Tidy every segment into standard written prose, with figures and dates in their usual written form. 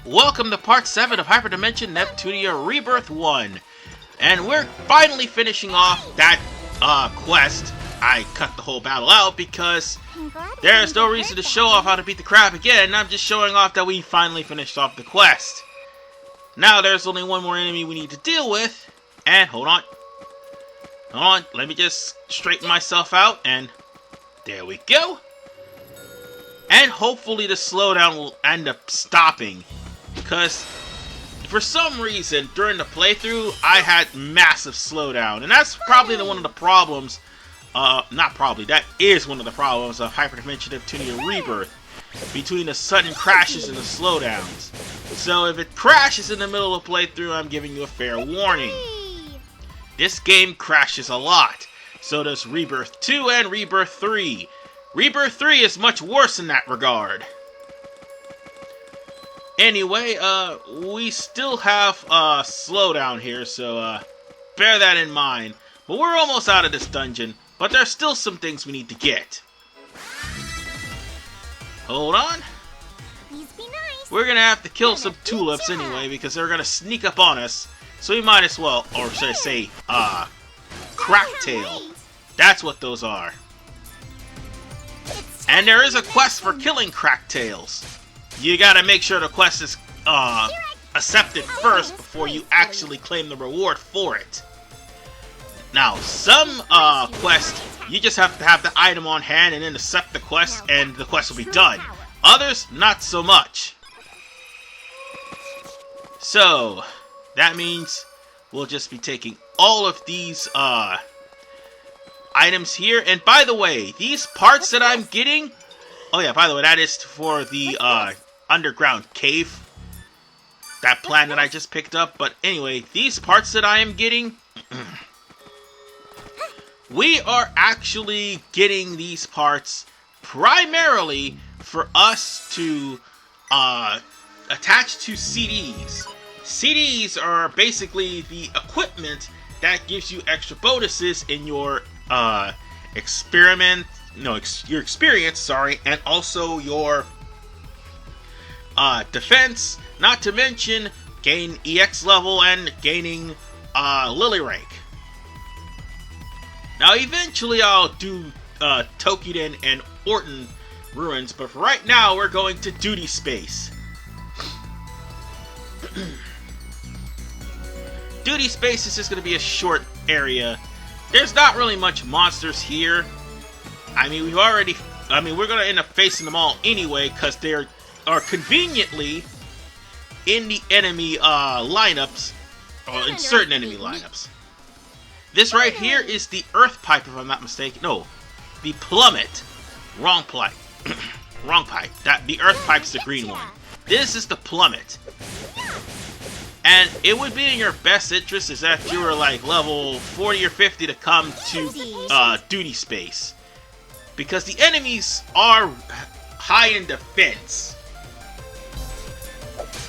Welcome to part 7 of Hyperdimension Neptunia Rebirth 1. And we're finally finishing off that quest. I cut the whole battle out because there's no reason to show off how to beat the crap again. I'm just showing off that we finally finished off the quest. Now there's only one more enemy we need to deal with. And hold on, let me just straighten myself out, and there we go. And hopefully the slowdown will end up stopping, because for some reason during the playthrough I had massive slowdown, and that's probably one of the problems, that is one of the problems of Hyperdimension Neptunia Rebirth, between the sudden crashes and the slowdowns. So if it crashes in the middle of the playthrough, I'm giving you a fair warning. This game crashes a lot. So does Rebirth 2 and Rebirth 3. Rebirth 3 is much worse in that regard. Anyway, we still have slowdown here, so bear that in mind. But we're almost out of this dungeon, but there's still some things we need to get. Hold on. Please be nice. We're gonna have to kill some tulips anyway, because they're gonna sneak up on us. So we might as well, or should I say, cracktail. That's what those are. And there is a quest for killing cracktails. You gotta make sure the quest is accepted first before you actually claim the reward for it. Now, some quests, you just have to have the item on hand and then accept the quest, and the quest will be done. Others, not so much. So that means we'll just be taking all of these items here. And by the way, these parts that I'm getting... Oh yeah, by the way, that is for the underground cave. That plan that I just picked up. But anyway, these parts that I am getting... we are actually getting these parts primarily for us to attach to CDs. CDs are basically the equipment that gives you extra bonuses in your experience, and also your defense, not to mention gain EX level and gaining Lily rank. Now eventually I'll do Tokiden and Orton Ruins, but for right now we're going to Duty Space. Duty Space is just going to be a short area. There's not really much monsters here. I mean, we're going to end up facing them all anyway, because they are conveniently in the enemy lineups, or in certain enemy lineups. This right here is the Earth Pipe, if I'm not mistaken. No, the Plummet. Wrong pipe. Wrong pipe. The Earth Pipe's the green one. This is the Plummet. And it would be in your best interest is if you were like level 40 or 50 to come to Duty Space. Because the enemies are high in defense.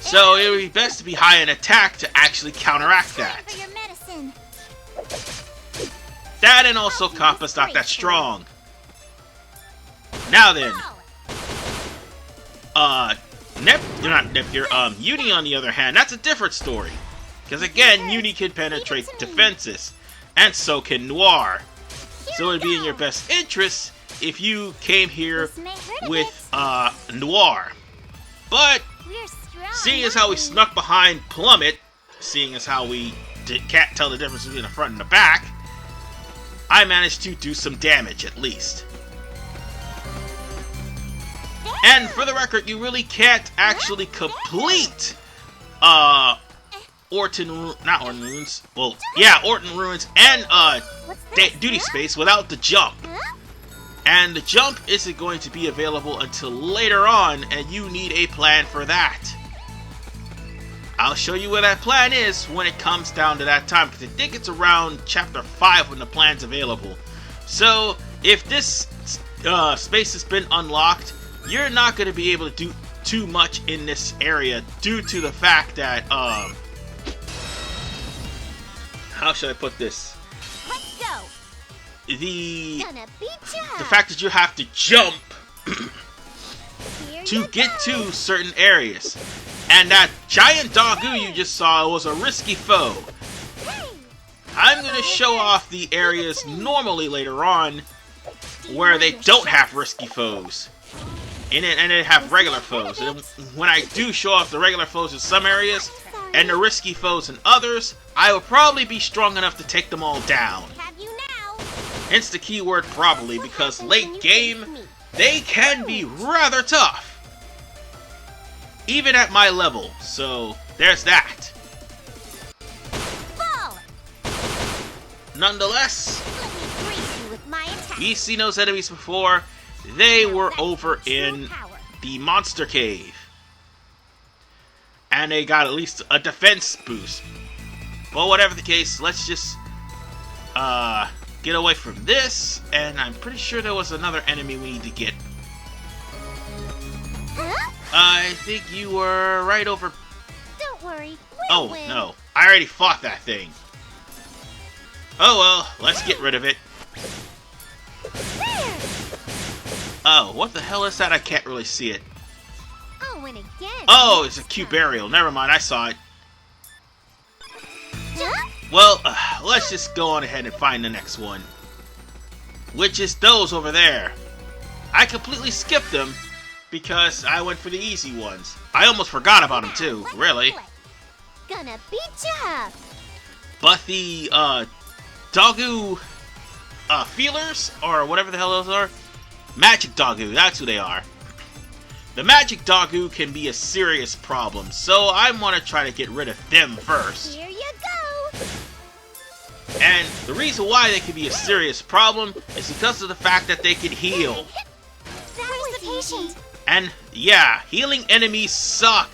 So it would be best to be high in attack to actually counteract that. That and also Compa's not that strong. Now then. Uni on the other hand, that's a different story. Because again, Uni can penetrate defenses, and so can Noire. So it would be in your best interest if you came here with Noire. But, seeing as how we snuck behind Plummet, seeing as how we can't tell the difference between the front and the back, I managed to do some damage at least. And for the record, you really can't actually complete Orton Ruins and Duty Space without the jump. And the jump isn't going to be available until later on, and you need a plan for that. I'll show you where that plan is when it comes down to that time, because I think it's around chapter 5 when the plan's available. So if this space has been unlocked, you're not going to be able to do too much in this area due to the fact that, how should I put this? Let's go. The fact that you have to jump to get to certain areas. And that giant Dogu you just saw was a risky foe. I'm gonna show off the areas normally later on where they don't have risky foes. And they have regular foes. And when I do show off the regular foes in some areas and the risky foes in others, I will probably be strong enough to take them all down. Hence the keyword probably, because late game, they can be rather tough. Even at my level, so there's that. Nonetheless, we've seen those enemies before. They were over in the monster cave. And they got at least a defense boost. But whatever the case, let's just get away from this. And I'm pretty sure there was another enemy we need to get. I think you were right over... Don't worry. Oh, no. I already fought that thing. Oh well, let's get rid of it. Oh, what the hell is that? I can't really see it. I'll win again. Oh, it's a cube burial. Never mind, I saw it. Well, let's just go on ahead and find the next one. Which is those over there. I completely skipped them because I went for the easy ones. I almost forgot about them too, really. Gonna beat ya. But the Dogu feelers, or whatever the hell those are, Magic Dogu, that's who they are. The Magic Dogu can be a serious problem, so I want to try to get rid of them first. Here you go. And the reason why they can be a serious problem is because of the fact that they can heal. Where's the patient? And yeah, healing enemies suck.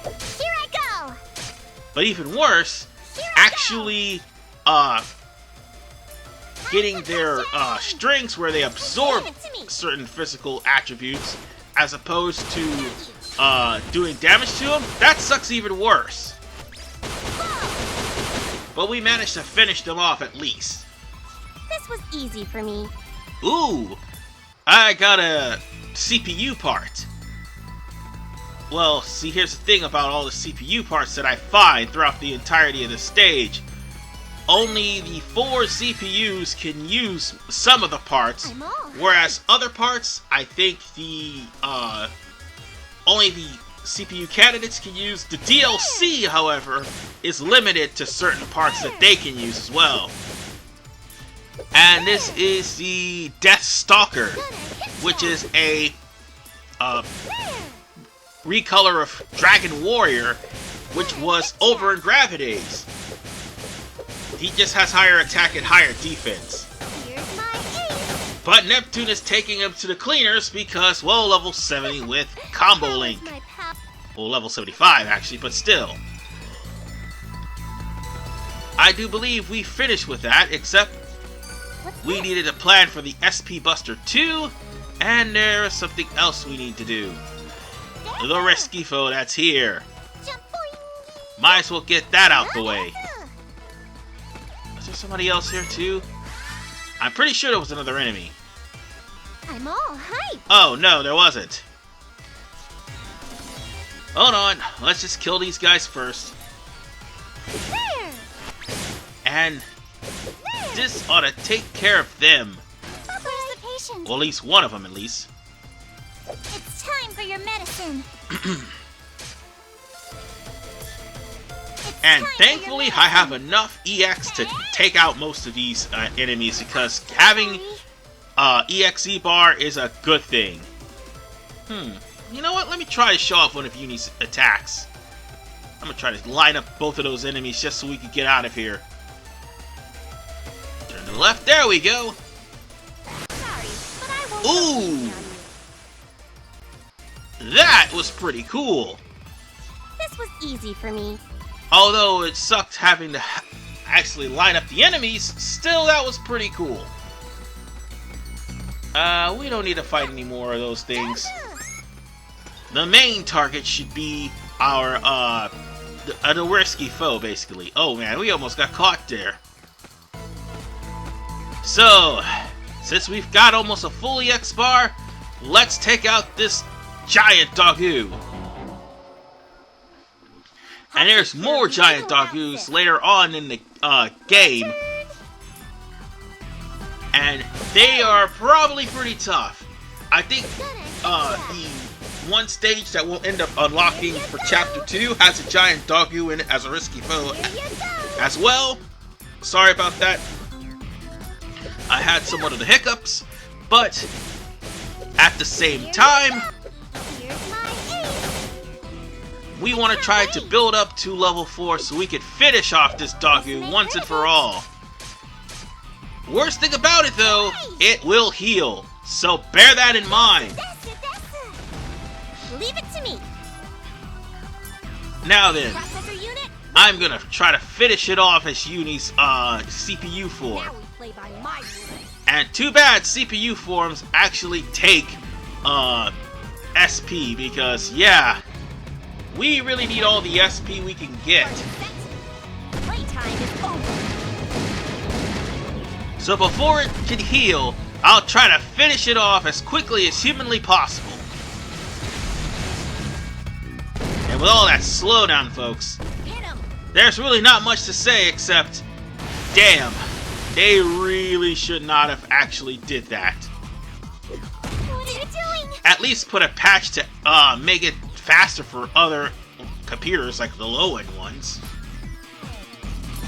Here I go. But even worse, actually getting their strings where they absorb certain physical attributes as opposed to doing damage to them, that sucks even worse. But we managed to finish them off at least. This was easy for me. Ooh, I got a CPU part. Well, see, here's the thing about all the CPU parts that I find throughout the entirety of the stage. Only the 4 CPUs can use some of the parts, whereas other parts, I think the only the CPU candidates can use. The DLC, however, is limited to certain parts that they can use as well. And this is the Death Stalker, which is a recolor of Dragon Warrior, which was over in Gravidaze. He just has higher attack and higher defense. Here's my ace. But Neptune is taking him to the cleaners because, well, level 70 with Combo Link. My pal. Well, level 75 actually, but still. I do believe we finished with that, except we needed a plan for the SP Buster 2, and there's something else we need to do. The risky foe that's here. Jump, boing. Might as well get that out the way. Is there somebody else here too? I'm pretty sure there was another enemy. I'm all hyped. Oh no, there wasn't. Hold on, let's just kill these guys first. There. And this ought to take care of them. Where's the patient? Well, at least one of them, at least. It's time for your medicine. And thankfully, I have enough EX to take out most of these enemies, because having EXE bar is a good thing. You know what? Let me try to show off one of Uni's attacks. I'm gonna try to line up both of those enemies just so we can get out of here. Turn to the left. There we go. Sorry, but I won't. Ooh! That was pretty cool. This was easy for me. Although it sucked having to actually line up the enemies, still that was pretty cool. We don't need to fight any more of those things. The main target should be our, the risky foe, basically. Oh man, we almost got caught there. So, since we've got almost a full EX bar, let's take out this giant Dogu. And there's more giant dogus later on in the game. And they are probably pretty tough. I think the one stage that we'll end up unlocking for Chapter 2 has a giant dogu in it as a risky foe as well. Sorry about that. I had somewhat of the hiccups, but at the same time, we want to try to build up to level 4 so we can finish off this dogu once and for all. Worst thing about it though, it will heal, so bear that in mind. Leave it to me. Now then, I'm gonna try to finish it off as Uni's CPU form. And too bad CPU forms actually take SP, because yeah, we really need all the SP we can get. Playtime is over. So before it can heal, I'll try to finish it off as quickly as humanly possible. And with all that slowdown, folks, there's really not much to say except, damn, they really should not have actually did that. What are you doing? At least put a patch to make it faster for other computers, like the low-end ones.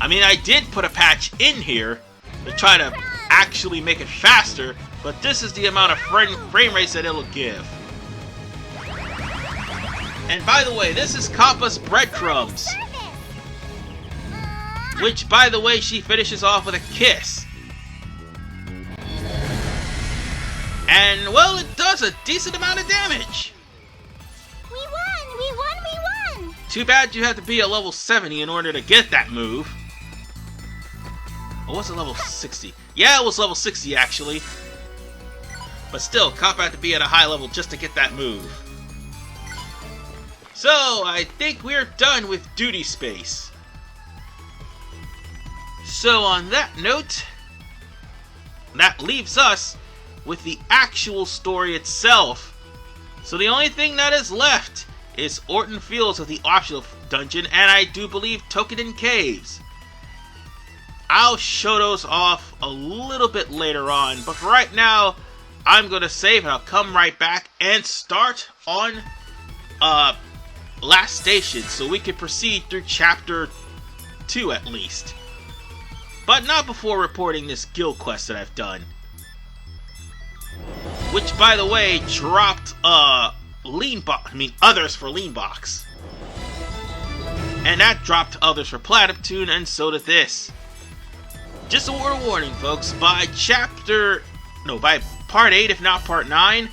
I mean, I did put a patch in here to try to actually make it faster, but this is the amount of frame rates that it'll give. And by the way, this is Compa's breadcrumbs, which, by the way, she finishes off with a kiss. And, well, it does a decent amount of damage. We won! We won! We won! Too bad you have to be at level 70 in order to get that move. Or was it level 60? Yeah, it was level 60 actually. But still, Compa had to be at a high level just to get that move. So, I think we're done with duty space. So on that note, that leaves us with the actual story itself. So the only thing that is left is Orton Fields of the optional dungeon, and I do believe Tokenin Caves. I'll show those off a little bit later on, but for right now, I'm going to save and I'll come right back and start on Lastation so we can proceed through Chapter 2 at least. But not before reporting this guild quest that I've done. Which, by the way, dropped others for Lean Box. And that dropped others for Neptune, and so did this. Just a word of warning, folks, by part 8, if not part 9,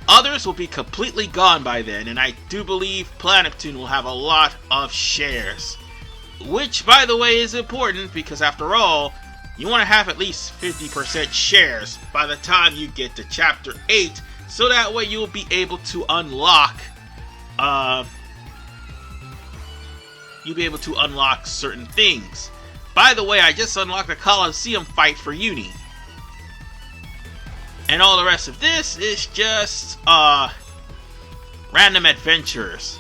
others will be completely gone by then, and I do believe Neptune will have a lot of shares. Which, by the way, is important, because after all, you want to have at least 50% shares by the time you get to Chapter 8, so that way you'll be able to unlock, certain things. By the way, I just unlocked a Coliseum fight for Uni. And all the rest of this is just, random adventures.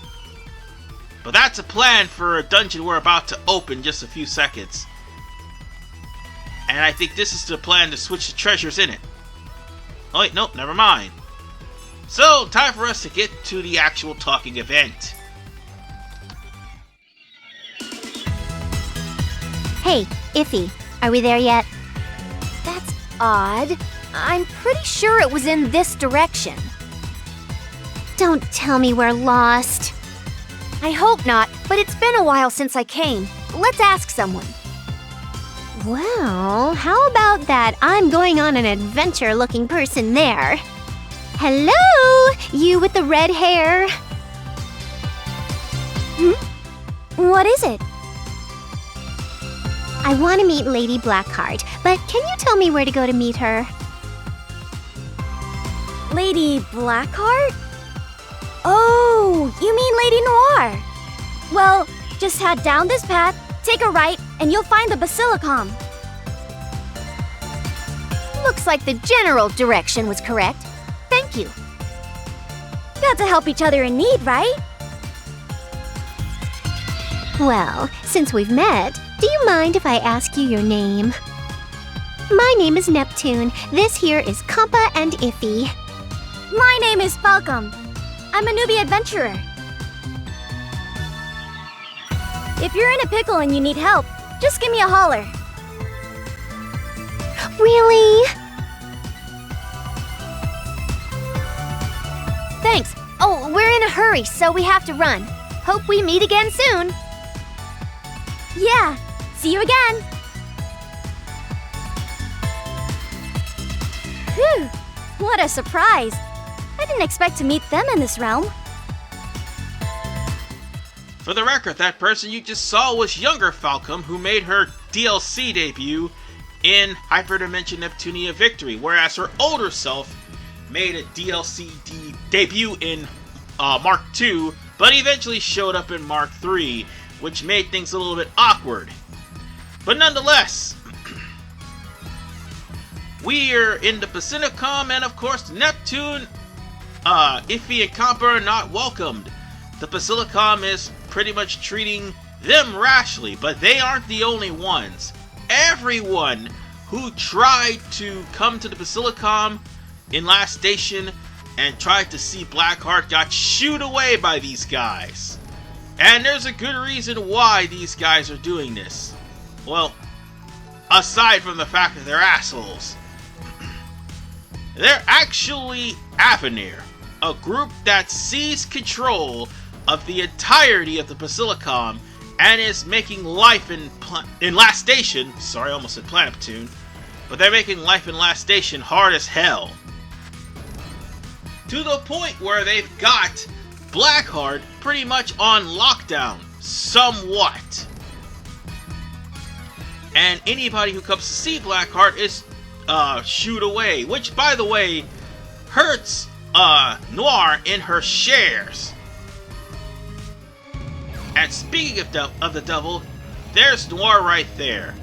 But that's a plan for a dungeon we're about to open in just a few seconds. And I think this is the plan to switch the treasures in it. Oh wait, nope, never mind. So, time for us to get to the actual talking event. Hey, Iffy, are we there yet? That's odd. I'm pretty sure it was in this direction. Don't tell me we're lost. I hope not, but it's been a while since I came. Let's ask someone. Well, how about that I'm going on an adventure-looking person there? Hello, you with the red hair. What is it? I want to meet Lady Blackheart, but can you tell me where to go to meet her? Lady Blackheart? Oh, you mean Lady Noire. Well, just head down this path, take a right, and you'll find the Basilicom. Looks like the general direction was correct. Thank you. Got to help each other in need, right? Well, since we've met, do you mind if I ask you your name? My name is Neptune. This here is Compa and Iffy. My name is Falcom. I'm a newbie adventurer. If you're in a pickle and you need help, just give me a holler. Really? Thanks. Oh, we're in a hurry, so we have to run. Hope we meet again soon. Yeah, see you again. Phew, what a surprise. I didn't expect to meet them in this realm. For the record, that person you just saw was younger Falcom, who made her DLC debut in Hyperdimension Neptunia Victory, whereas her older self made a DLC debut in Mark II, but eventually showed up in Mark III, which made things a little bit awkward. But nonetheless, we're in the Basilicom, and of course Neptune, Iffy and Compa are not welcomed. The Basilicom is pretty much treating them rashly, but they aren't the only ones. Everyone who tried to come to the Basilicom in Lastation and tried to see Blackheart got shooed away by these guys. And there's a good reason why these guys are doing this. Well, aside from the fact that they're assholes. They're actually Avenir, a group that seized control of the entirety of the Basilicom and is making life in Lastation, sorry, I almost said Planet Neptune, but they're making life in Lastation hard as hell. To the point where they've got Blackheart pretty much on lockdown, somewhat. And anybody who comes to see Blackheart is shooed away, which, by the way, hurts Noire in her shares. And speaking of the devil, there's Noire right there.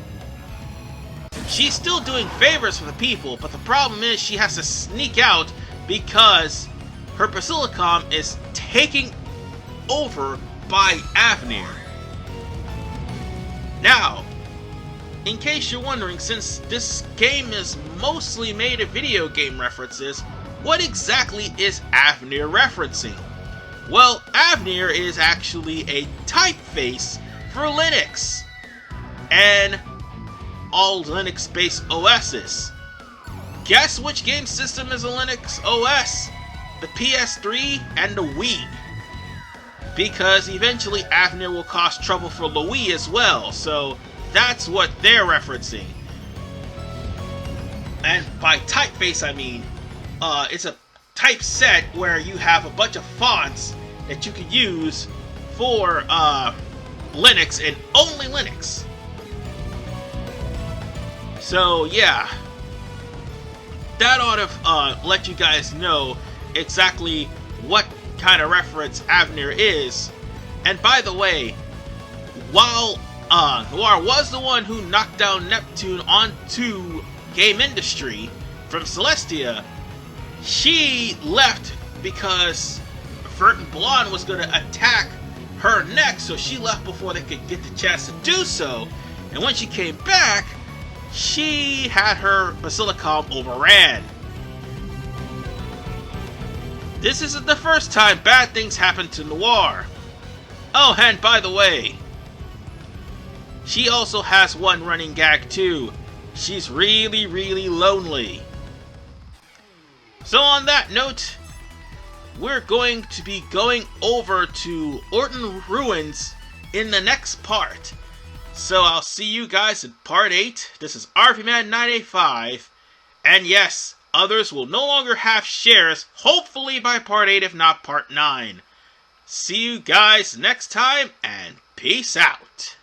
She's still doing favors for the people, but the problem is she has to sneak out because her Basilicom is taken over by Avenir. Now, in case you're wondering, since this game is mostly made of video game references, what exactly is Avenir referencing? Well, Avenir is actually a typeface for Linux and all Linux-based OSs. Guess which game system is a Linux OS? The PS3 and the Wii. Because eventually Avenir will cause trouble for the Wii as well, so that's what they're referencing. And by typeface I mean, it's a typeset where you have a bunch of fonts that you can use for Linux and only Linux. So yeah, that ought to let you guys know exactly what kind of reference Avenir is. And by the way, while Noire was the one who knocked down Neptune onto game industry from Celestia, she left because Verdant Blonde was going to attack her next, so she left before they could get the chance to do so. And when she came back, she had her Basilicom overran. This isn't the first time bad things happen to Noire. Oh, and by the way, she also has one running gag too. She's really, really lonely. So on that note, we're going to be going over to Orton Ruins in the next part. So I'll see you guys in part 8. This is RVMan985. And yes, others will no longer have shares, hopefully by part 8 if not part 9. See you guys next time, and peace out.